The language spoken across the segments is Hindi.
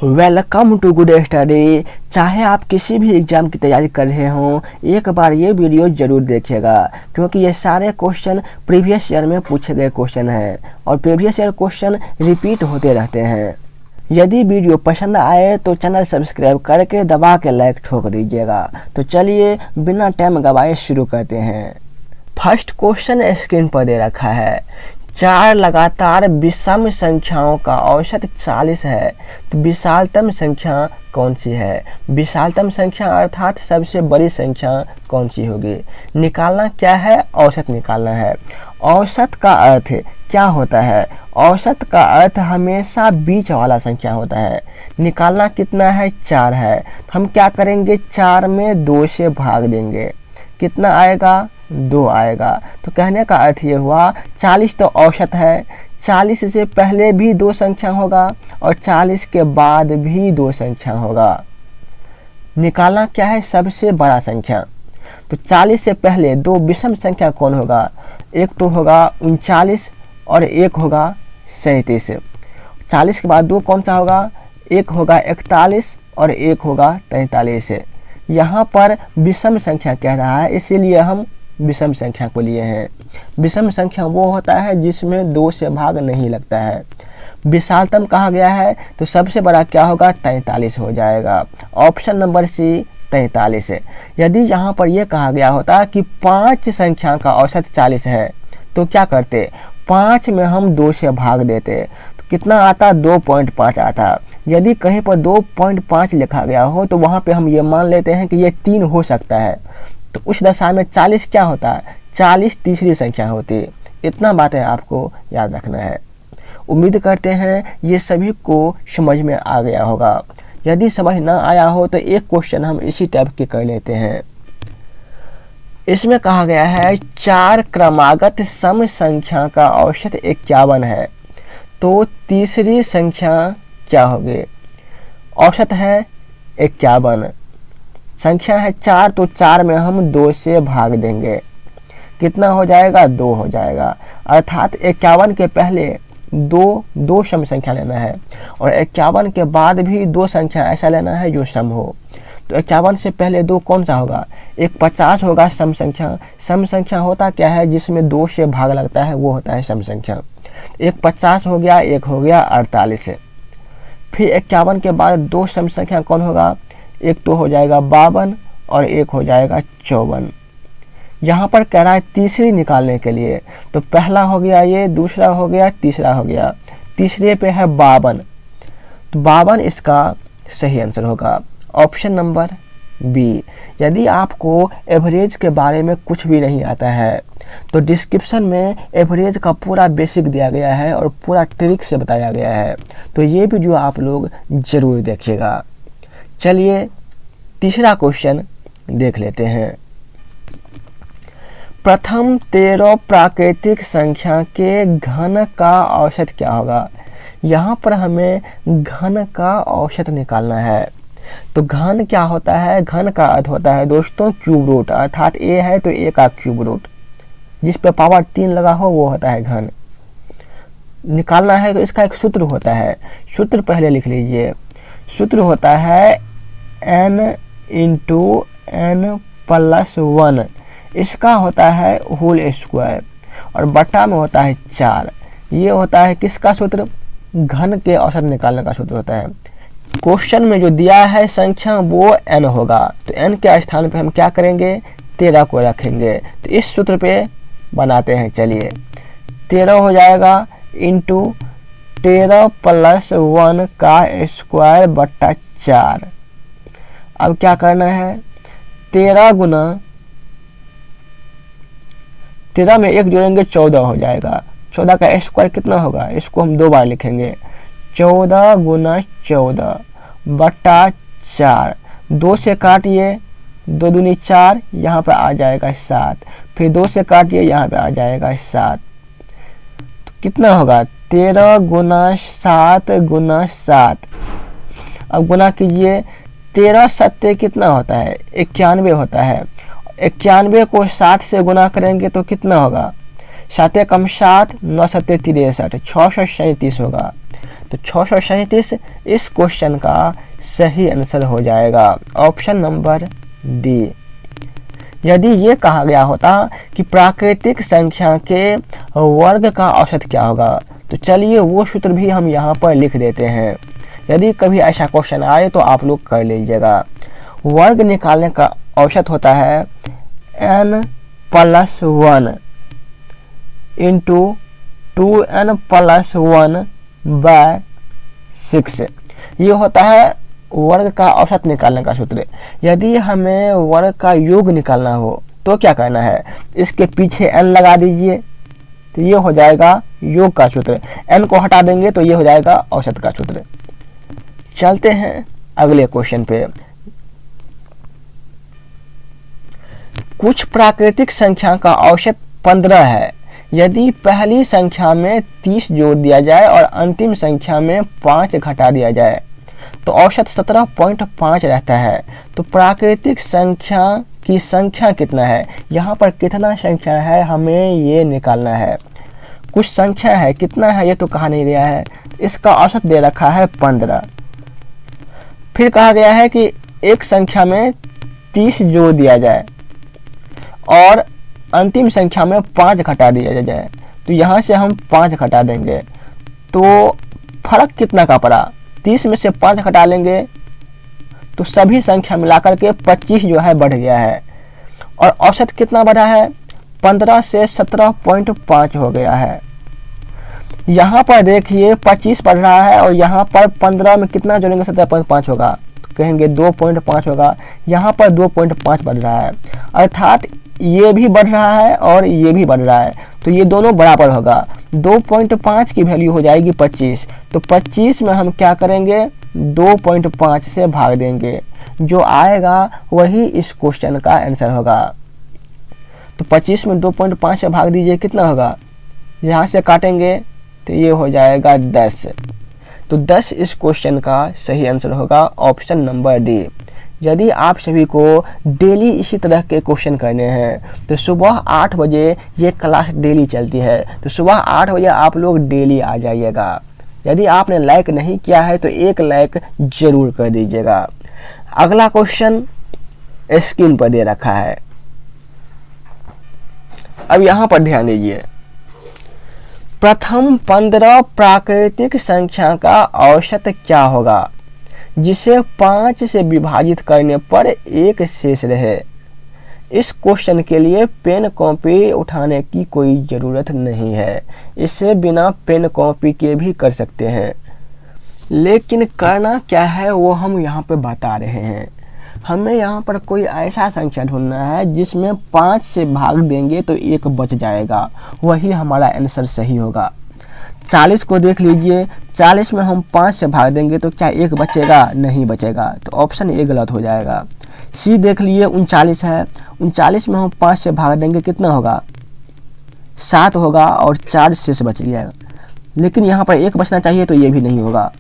Welcome to good study. चाहे आप किसी भी एग्ज़ाम की तैयारी कर रहे हों, एक बार ये वीडियो ज़रूर देखिएगा, क्योंकि ये सारे क्वेश्चन प्रीवियस ईयर में पूछे गए क्वेश्चन हैं और प्रीवियस ईयर क्वेश्चन रिपीट होते रहते हैं। यदि वीडियो पसंद आए तो चैनल सब्सक्राइब करके दबा के लाइक ठोक दीजिएगा। तो चलिए बिना टाइम गवाए शुरू करते हैं। फर्स्ट क्वेश्चन स्क्रीन पर दे रखा है, 4 लगातार विषम संख्याओं का औसत 40 है, तो विशालतम संख्या कौन सी है? विशालतम संख्या अर्थात सबसे बड़ी संख्या कौन सी होगी? निकालना क्या है? औसत निकालना है। औसत का अर्थ क्या होता है? औसत का अर्थ हमेशा बीच वाला संख्या होता है। निकालना कितना है? 4 है। तो हम क्या करेंगे? 4 में 2 से भाग देंगे। कितना आएगा? 2 आएगा। तो कहने का अर्थ ये हुआ 40 तो औसत है, 40 से पहले भी 2 संख्या होगा और 40 के बाद भी 2 संख्या होगा। निकालना क्या है? सबसे बड़ा संख्या। तो 40 से पहले 2 विषम संख्या कौन होगा? एक तो होगा 39 और एक होगा 37। 40 के बाद 2 कौन सा होगा? एक होगा 41 और एक होगा 43। यहाँ पर विषम संख्या कह रहा है, इसीलिए हम विषम संख्या को लिए हैं। विषम संख्या वो होता है जिसमें 2 से भाग नहीं लगता है। विशालतम कहा गया है, तो सबसे बड़ा क्या होगा? 43 हो जाएगा। ऑप्शन नंबर सी 43 है। यदि यहाँ पर यह कहा गया होता कि 5 संख्या का औसत 40 है, तो क्या करते? 5 में हम 2 से भाग देते, तो कितना आता? 2.5 आता। यदि कहीं पर 2.5 लिखा गया हो तो वहाँ पे हम ये मान लेते हैं कि ये 3 हो सकता है, तो उस दशा में 40 क्या होता है? 40 तीसरी संख्या होती है। इतना बातें आपको याद रखना है। उम्मीद करते हैं ये सभी को समझ में आ गया होगा। यदि समझ ना आया हो तो एक क्वेश्चन हम इसी टाइप के कर लेते हैं। इसमें कहा गया है 4 क्रमागत सम संख्या का औसत 51 है, तो तीसरी संख्या क्या होगी? औसत है 51, संख्या है 4, तो 4 में हम 2 से भाग देंगे। कितना हो जाएगा? 2 हो जाएगा। अर्थात 51 के पहले दो सम संख्या लेना है और 51 के बाद भी 2 संख्या ऐसा लेना है जो सम हो। तो 51 से पहले 2 कौन सा होगा? एक 50 होगा सम संख्या। सम संख्या होता क्या है? जिसमें 2 से भाग लगता है, वो होता है सम संख्या। एक 50 हो गया, एक हो गया 48। फिर 51 के बाद 2 सम संख्या कौन होगा? एक तो हो जाएगा 52 और एक हो जाएगा 54। यहाँ पर कह रहा है तीसरी निकालने के लिए, तो पहला हो गया ये, दूसरा हो गया, तीसरा हो गया। तीसरे पे है 52, तो 52 इसका सही आंसर होगा। Option number B. यदि आपको एवरेज के बारे में कुछ भी नहीं आता है तो डिस्क्रिप्शन में एवरेज का पूरा बेसिक दिया गया है और पूरा ट्रिक से बताया गया है, तो ये वीडियो आप लोग ज़रूर देखिएगा। चलिए तीसरा क्वेश्चन देख लेते हैं। प्रथम 13 प्राकृतिक संख्या के घन का औसत क्या होगा? यहाँ पर हमें घन का औसत निकालना है। तो घन क्या होता है? घन का अर्थ होता है दोस्तों क्यूब रूट, अर्थात ए है तो ए का क्यूब रूट, जिस पे पावर 3 लगा हो वो होता है घन। निकालना है तो इसका एक सूत्र होता है, सूत्र पहले लिख लीजिए। सूत्र होता है n इंटू n प्लस 1, इसका होता है होल स्क्वायर और बटा में होता है 4। ये होता है किसका सूत्र? घन के औसत निकालने का सूत्र होता है। क्वेश्चन में जो दिया है संख्या वो n होगा, तो n के स्थान पे हम क्या करेंगे? 13 को रखेंगे। तो इस सूत्र पे बनाते हैं। चलिए 13 हो जाएगा इंटू 13 प्लस 1 का स्क्वायर बट्टा 4। अब क्या करना है? 13 गुना 13 में 1 जोड़ेंगे 14 हो जाएगा। 14 का स्क्वायर कितना होगा? इसको हम 2 बार लिखेंगे। 14 गुना 14 बट्टा 4। 2 से काटिए, 2 दूनी 4, यहाँ पर आ जाएगा 7। फिर 2 से काटिए, यहाँ पे आ जाएगा 7। तो कितना होगा? 13 गुना 7 गुना 7। अब गुना कीजिए, 13 सत्ते कितना होता है? 91 होता है। 91 को 7 से गुना करेंगे तो कितना होगा? 7 कम 7, 9 सत्ते 63, 637 होगा। तो 637 इस क्वेश्चन का सही आंसर हो जाएगा ऑप्शन नंबर डी। यदि ये कहा गया होता कि प्राकृतिक संख्या के वर्ग का औसत क्या होगा, तो चलिए वो सूत्र भी हम यहाँ पर लिख देते हैं। यदि कभी ऐसा क्वेश्चन आए तो आप लोग कर लीजिएगा। वर्ग निकालने का औसत होता है n+1 इंटू 2n+1/6। ये होता है वर्ग का औसत निकालने का सूत्र। यदि हमें वर्ग का योग निकालना हो तो क्या करना है, इसके पीछे n लगा दीजिए, तो ये हो जाएगा योग का सूत्र। n को हटा देंगे तो ये हो जाएगा औसत का सूत्र। चलते हैं अगले क्वेश्चन पे। कुछ प्राकृतिक संख्या का औसत 15 है। यदि पहली संख्या में 30 जोड़ दिया जाए और अंतिम संख्या में 5 घटा दिया जाए तो औसत 17.5 रहता है। तो प्राकृतिक संख्या की संख्या कितना है, यहाँ पर कितना संख्या है हमें ये निकालना है। कुछ संख्या है, कितना है ये तो कहा नहीं गया है। इसका औसत दे रखा है 15। फिर कहा गया है कि एक संख्या में 30 जोड़ दिया जाए और अंतिम संख्या में 5 घटा दिया जाए। तो यहाँ से हम 5 घटा देंगे तो फर्क कितना का पड़ा, 30 में से 5 घटा लेंगे तो सभी संख्या मिलाकर के 25 जो है बढ़ गया है। और औसत कितना बढ़ा है, 15 से 17.5 हो गया है। यहाँ पर देखिए 25 बढ़ रहा है और यहाँ पर 15 में कितना जोड़ेंगे 17.5 होगा, तो कहेंगे 2.5 होगा। यहाँ पर 2.5 बढ़ रहा है, अर्थात ये भी बढ़ रहा है और ये भी बढ़ रहा है, तो ये दोनों बराबर होगा। 2.5 की वैल्यू हो जाएगी 25। तो 25 में हम क्या करेंगे, 2.5 से भाग देंगे, जो आएगा वही इस क्वेश्चन का आंसर होगा। तो 25 में 2.5 से भाग दीजिए, कितना होगा, यहाँ से काटेंगे तो ये हो जाएगा 10। तो 10 इस क्वेश्चन का सही आंसर होगा ऑप्शन नंबर डी। यदि आप सभी को डेली इसी तरह के क्वेश्चन करने हैं तो सुबह 8 बजे ये क्लास डेली चलती है, तो सुबह 8 बजे आप लोग डेली आ जाइएगा। यदि आपने लाइक नहीं किया है तो एक लाइक जरूर कर दीजिएगा। अगला क्वेश्चन स्क्रीन पर दे रखा है, अब यहाँ पर ध्यान दीजिए। प्रथम 15 प्राकृतिक संख्या का औसत क्या होगा जिसे 5 से विभाजित करने पर एक शेष रहे। इस क्वेश्चन के लिए पेन कॉपी उठाने की कोई ज़रूरत नहीं है, इसे बिना पेन कॉपी के भी कर सकते हैं। लेकिन करना क्या है वो हम यहाँ पे बता रहे हैं। हमें यहाँ पर कोई ऐसा संख्या ढूंढना है जिसमें 5 से भाग देंगे तो एक बच जाएगा, वही हमारा आंसर सही होगा। 40 को देख लीजिए, 40 में हम 5 से भाग देंगे तो क्या एक बचेगा, नहीं बचेगा, तो ऑप्शन ए गलत हो जाएगा। सी देख लीजिए, 39 है, 39 में हम 5 से भाग देंगे कितना होगा, 7 होगा और 4 शेष बच जाएगा, लेकिन यहाँ पर एक बचना चाहिए तो ये भी नहीं होगा।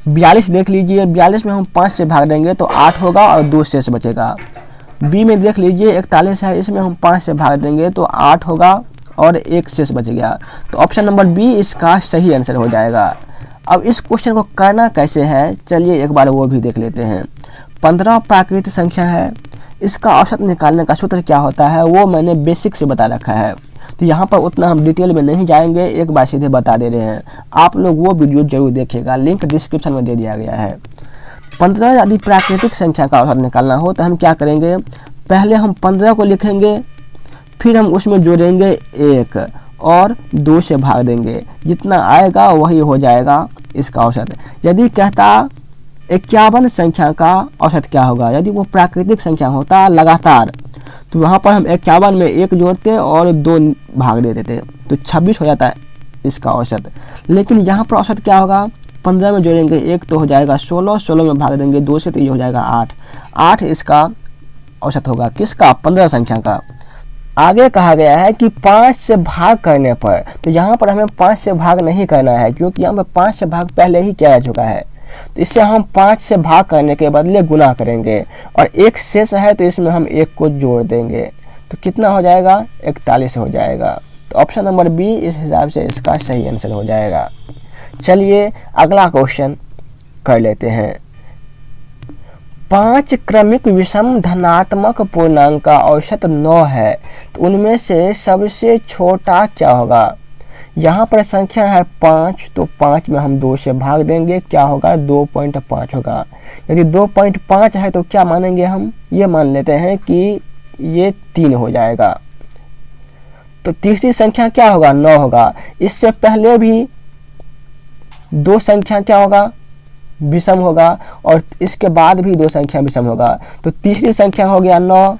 42 देख लीजिए, 42 में हम 5 से भाग देंगे तो 8 होगा और 2 शेष बचेगा। बी में देख लीजिए 41 है, इसमें हम 5 से भाग देंगे तो 8 होगा और 1 शेष बच गया, तो ऑप्शन नंबर बी इसका सही आंसर हो जाएगा। अब इस क्वेश्चन को करना कैसे है चलिए एक बार वो भी देख लेते हैं। 15 प्राकृतिक संख्या है, इसका औसत निकालने का सूत्र क्या होता है वो मैंने बेसिक से बता रखा है, तो यहाँ पर उतना हम डिटेल में नहीं जाएंगे, एक बार सीधे बता दे रहे हैं। आप लोग वो वीडियो जरूर देखिएगा, लिंक डिस्क्रिप्शन में दे दिया गया है। 15 यदि प्राकृतिक संख्या का औसत निकालना हो तो हम क्या करेंगे, पहले हम 15 को लिखेंगे, फिर हम उसमें जोड़ेंगे 1 और 2 से भाग देंगे, जितना आएगा वही हो जाएगा इसका औसत। यदि कहता 51 संख्या का औसत क्या होगा, यदि वो प्राकृतिक संख्या होता लगातार तो वहाँ पर हम 51 में 1 जोड़ते और 2 भाग देते थे तो 26 हो जाता है इसका औसत। लेकिन यहाँ पर औसत क्या होगा, 15 में जोड़ेंगे 1 तो हो जाएगा 16, 16 में भाग देंगे 2 से तो ये हो जाएगा 8, 8 इसका औसत होगा किसका, 15 संख्या का। आगे कहा गया है कि 5 से भाग करने पर, तो यहाँ पर हमें 5 से भाग नहीं करना है क्योंकि यहाँ पर 5 से भाग पहले ही किया जा चुका है, तो इससे हम 5 से भाग करने के बदले गुना करेंगे और 1 शेष है तो इसमें हम 1 को जोड़ देंगे, तो कितना हो जाएगा, 41 हो जाएगा। तो ऑप्शन नंबर बी इस हिसाब से इसका सही आंसर हो जाएगा। चलिए अगला क्वेश्चन कर लेते हैं। 5 क्रमिक विषम धनात्मक पूर्णांक का औसत 9 है, तो उनमें से सबसे छोटा क्या होगा। यहाँ पर संख्या है 5, तो 5 में हम 2 से भाग देंगे, क्या होगा 2.5 होगा। यदि 2.5 है तो क्या मानेंगे हम, ये मान लेते हैं कि ये 3 हो जाएगा। तो तीसरी संख्या क्या होगा 9 होगा। इससे पहले भी 2 संख्या क्या होगा विषम होगा, और इसके बाद भी 2 संख्या विषम होगा। तो तीसरी संख्या हो गया 9,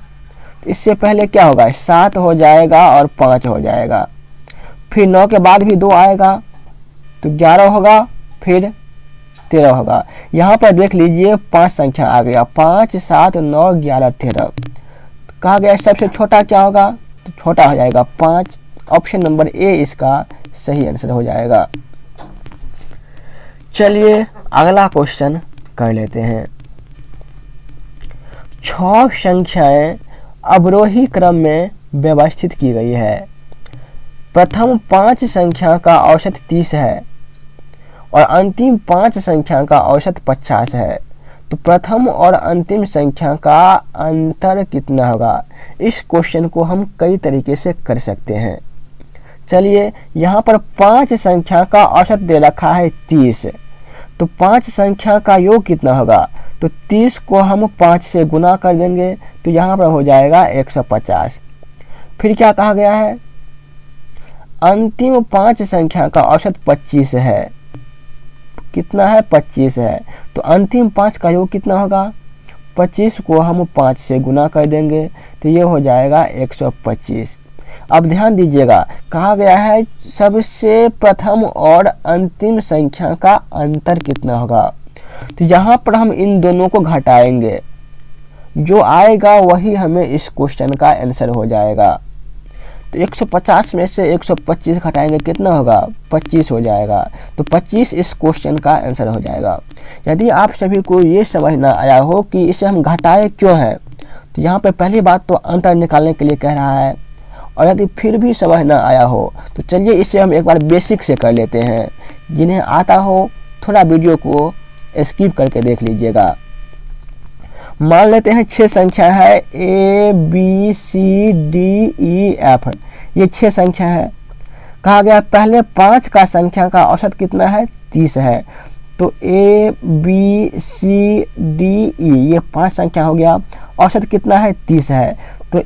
इससे पहले क्या होगा 7 हो जाएगा और 5 हो जाएगा। फिर 9 के बाद भी 2 आएगा तो 11 होगा, फिर 13 होगा। यहाँ पर देख लीजिए 5 संख्या आ गया, 5, 7, 9, 11, 13। कहा गया सबसे छोटा क्या होगा, तो छोटा हो जाएगा 5। ऑप्शन नंबर ए इसका सही आंसर हो जाएगा। चलिए अगला क्वेश्चन कर लेते हैं। 6 संख्याएं अवरोही क्रम में व्यवस्थित की गई है। प्रथम 5 संख्या का औसत 30 है और अंतिम 5 संख्या का औसत 50 है। तो प्रथम और अंतिम संख्या का अंतर कितना होगा। इस क्वेश्चन को हम कई तरीके से कर सकते हैं। चलिए यहाँ पर 5 संख्या का औसत दे रखा है 30, तो 5 संख्या का योग कितना होगा, तो 30 को हम 5 से गुना कर देंगे, तो यहाँ पर हो जाएगा 150। फिर क्या कहा गया है, अंतिम 5 संख्या का औसत 25 है। कितना है 25 है, तो अंतिम 5 का योग कितना होगा, 25 को हम 5 से गुना कर देंगे, तो ये हो जाएगा 125। अब ध्यान दीजिएगा, कहा गया है सबसे प्रथम और अंतिम संख्या का अंतर कितना होगा। तो यहाँ पर हम इन दोनों को घटाएंगे, जो आएगा वही हमें इस क्वेश्चन का आंसर हो जाएगा। तो 150 में से 125 घटाएंगे, कितना होगा 25 हो जाएगा। तो 25 इस क्वेश्चन का आंसर हो जाएगा। यदि आप सभी को ये समझ ना आया हो कि इसे हम घटाए क्यों है, तो यहाँ पर पहली बात तो अंतर निकालने के लिए कह रहा है, और यदि फिर भी समझ ना आया हो तो चलिए इसे हम एक बार बेसिक से कर लेते हैं। जिन्हें आता हो थोड़ा वीडियो को स्किप करके देख लीजिएगा। मान लेते हैं 6 संख्या है A B C D E F, ये 6 संख्या है। कहा गया पहले 5 का संख्या का औसत कितना है 30 है, तो A B C D E ये 5 संख्या हो गया, औसत कितना है 30 है, तो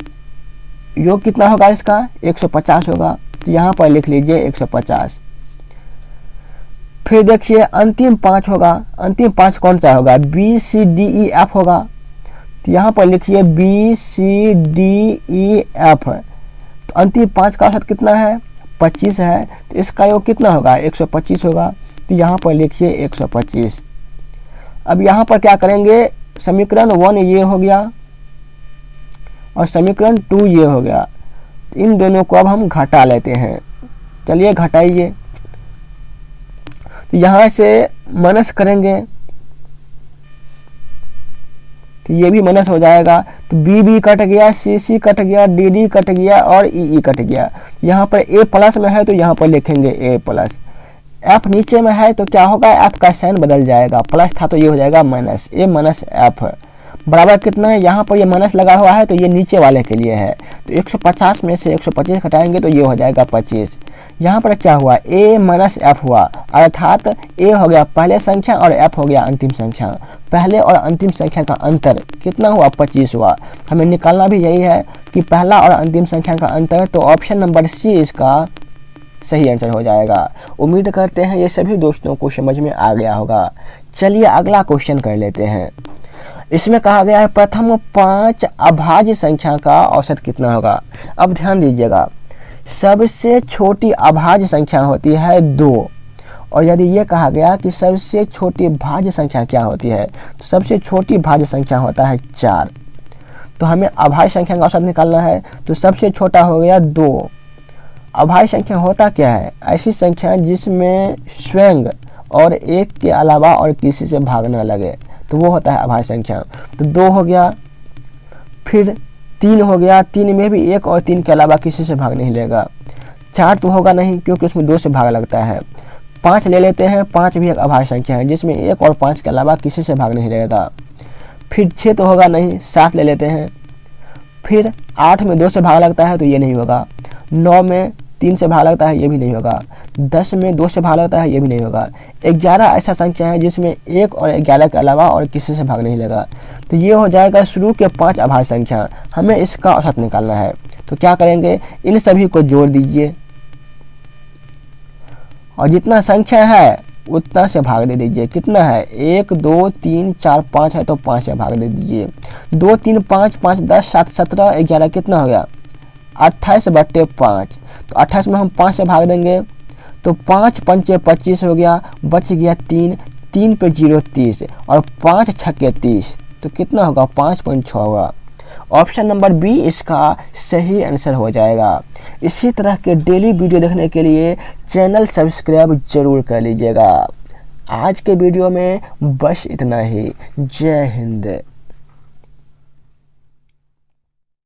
योग कितना होगा इसका 150 होगा। तो यहाँ पर लिख लीजिए 150। फिर देखिए अंतिम 5 होगा, अंतिम 5 कौन सा होगा B C D E F होगा, तो यहाँ पर लिखिए B C D E F। तो अंतिम 5 का औसत कितना है 25 है, तो इसका योग कितना होगा 125 होगा। तो यहाँ पर लिखिए 125। अब यहाँ पर क्या करेंगे, समीकरण 1 ये हो गया और समीकरण 2 ये हो गया। तो इन दोनों को अब हम घटा लेते हैं। चलिए घटाइए, तो यहाँ से माइनस करेंगे तो ये भी माइनस हो जाएगा। तो बी बी कट गया, सी सी कट गया, डी डी कट गया और ई ई कट गया। यहाँ पर ए प्लस में है तो यहाँ पर लिखेंगे ए प्लस। एफ नीचे में है तो क्या होगा, एफ का साइन बदल जाएगा, प्लस था तो ये हो जाएगा माइनस, ए माइनस एफ बराबर कितना है, यहाँ पर ये माइनस लगा हुआ है तो ये नीचे वाले के लिए है। तो 150 में से 125 घटाएंगे तो ये हो जाएगा 25। यहाँ पर क्या हुआ, a माइनस एफ हुआ, अर्थात a हो गया पहले संख्या और f हो गया अंतिम संख्या। पहले और अंतिम संख्या का अंतर कितना हुआ 25 हुआ। हमें निकालना भी यही है कि पहला और अंतिम संख्या का अंतर, तो ऑप्शन नंबर सी इसका सही आंसर हो जाएगा। उम्मीद करते हैं ये सभी दोस्तों को समझ में आ गया होगा। चलिए अगला क्वेश्चन कर लेते हैं। इसमें कहा गया है प्रथम 5 अभाज्य संख्या का औसत कितना होगा। अब ध्यान दीजिएगा, सबसे छोटी अभाज्य संख्या होती है 2, और यदि ये कहा गया कि सबसे छोटी भाज्य संख्या क्या होती है, तो सबसे छोटी भाज्य संख्या होता है 4। तो हमें अभाज्य संख्या का औसत निकालना है, तो सबसे छोटा हो गया 2। अभाज्य संख्या होता क्या है, ऐसी संख्या जिसमें स्वयं और एक के अलावा और किसी से भाग न लगे, तो वो होता है अभाज्य संख्या। तो 2 हो गया, फिर 3 हो गया, 3 में भी 1 और 3 के अलावा किसी से भाग नहीं लेगा। 4 तो होगा नहीं क्योंकि उसमें 2 से भाग लगता है। 5 ले लेते हैं, 5 भी एक अभाज्य संख्या है जिसमें 1 और 5 के अलावा किसी से भाग नहीं रहेगा। फिर 6 तो होगा नहीं, 7 ले लेते हैं। फिर 8 में 2 से भाग लगता है तो ये नहीं होगा। 9 में 3 से भाग लगता है, ये भी नहीं होगा। 10 में 2 से भाग लगता है, ये भी नहीं होगा। 11 ऐसा संख्या है जिसमें 1 और 11 के अलावा और किसी से भाग नहीं लगा। तो ये हो जाएगा शुरू के 5 अभाज्य संख्या। हमें इसका औसत निकालना है, तो क्या करेंगे, इन सभी को जोड़ दीजिए और जितना संख्या है उतना से भाग दे दीजिए। कितना है, 1 2 3 4 5 है तो 5 से भाग दे दीजिए। 2 3 5 5 10 7 17 11 कितना हो गया, 28/5। तो 28 में हम 5 से भाग देंगे तो 5 पंचे 25 हो गया, बच गया 3, 3 पे 0 30 और 5 छक्के 30, तो कितना होगा, 5.6 होगा। ऑप्शन नंबर बी इसका सही आंसर हो जाएगा। इसी तरह के डेली वीडियो देखने के लिए चैनल सब्सक्राइब जरूर कर लीजिएगा। आज के वीडियो में बस इतना ही। जय हिंद।